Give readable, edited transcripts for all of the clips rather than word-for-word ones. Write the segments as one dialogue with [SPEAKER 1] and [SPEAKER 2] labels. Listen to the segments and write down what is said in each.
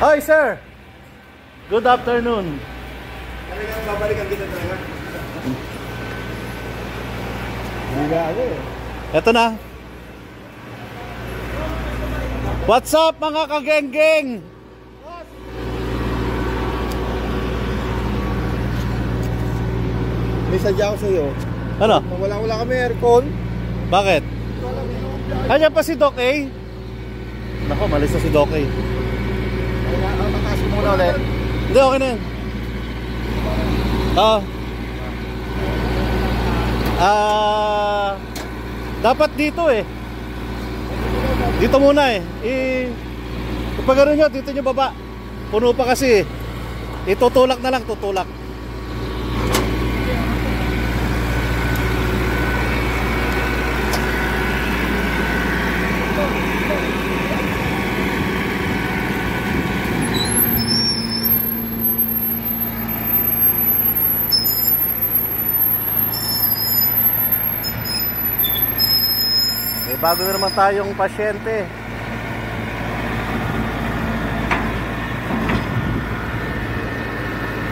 [SPEAKER 1] Hi sir! Good afternoon.
[SPEAKER 2] Talagang babalikan kita talaga.
[SPEAKER 1] Hindi ka ako eh. Eto na. What's up mga kageng-geng?
[SPEAKER 2] May sadya ako sa iyo.
[SPEAKER 1] Ano?
[SPEAKER 2] Wala kami aircon.
[SPEAKER 1] Bakit? Kanya pa si Doc A? Nako, malis na si Doc A.
[SPEAKER 2] Mataas mo muna ulit.
[SPEAKER 1] Hindi, okay na yun. Dapat dito eh. Dito muna eh. Kapag gano'n nyo, dito nyo baba. Puno pa kasi eh. Itutulak na lang, tutulak. Bago na naman tayong pasyente.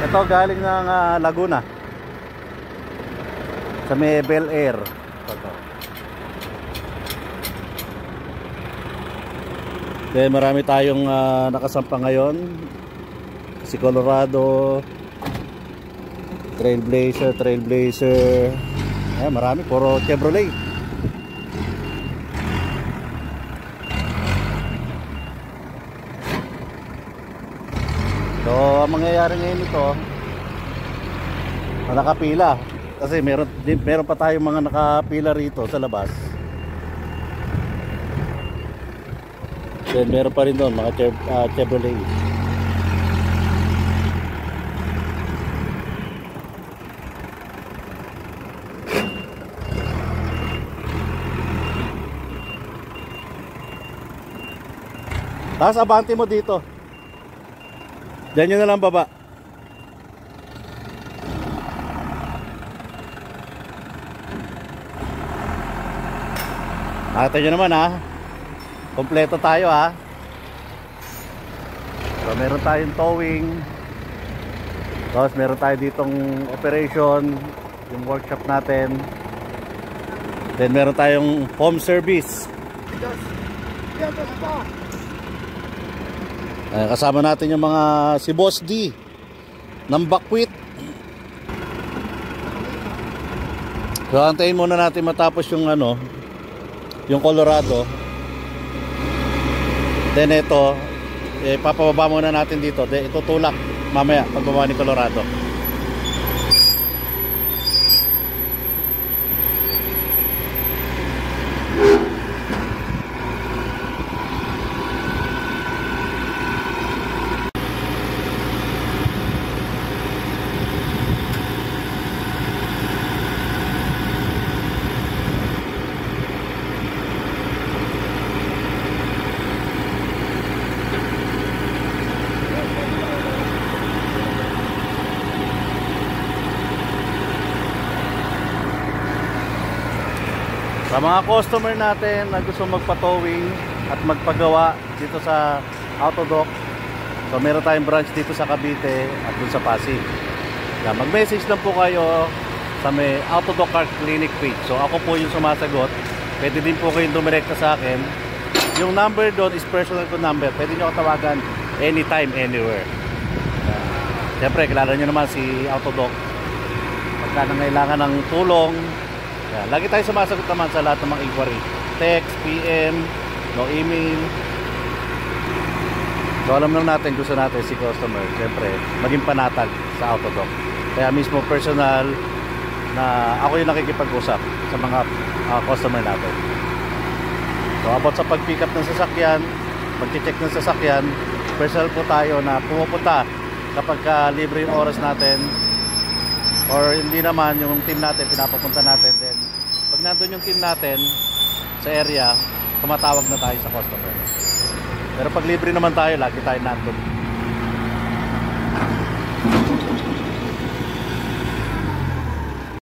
[SPEAKER 1] Ito galing ng Laguna sa may Bel Air. Then marami tayong nakasampa ngayon. Si Colorado, Trailblazer. Marami, puro Chevrolet. So, ang mangyayari ngayon ito, nakapila. Kasi meron pa tayong mga nakapila rito sa labas. Then meron pa rin doon mga Chevrolet. Tapos abante mo dito. Diyan nyo na lang baba. Nakita nyo naman ha. Kompleto tayo ha. So meron tayong towing. Tapos meron tayo ditong operation, yung workshop natin. Then meron tayong home service. Kasama natin yung mga si Boss D ng Bakwit. So antayin muna natin matapos yung yung Colorado. Then ito papababa muna natin dito. Then itutulak mamaya pagbaba ni Colorado. Sa mga customer natin na gusto magpa-towing at magpagawa dito sa Autodoc, so meron tayong branch dito sa Cavite at dun sa Pasig. Mag-message lang po kayo sa may Autodoc Car Clinic page. So ako po yung sumasagot. Pwede din po kayong dumirekta sa akin. Yung number doon is personal ko number. Pwede nyo ako tawagan anytime, anywhere. Siyempre, kilala nyo naman si Autodoc. Pagka nangailangan ng tulong, lagi tayo sumasagot naman sa lahat ng mga inquiry. Text, PM, no email. So alam naman natin, gusto natin si customer siyempre maging panatag sa Autodoc. Kaya mismo personal na ako yung nakikipag-usap sa mga customer natin. So about sa pag-pick up ng sasakyan, pag-check ng sasakyan, personal po tayo na pumupunta kapag libre yung oras natin. Or hindi naman, yung team natin, pinapapunta natin. Then, pag nandun yung team natin sa area, tumatawag na tayo sa customer. Pero pag libre naman tayo, lagi tayo nandun.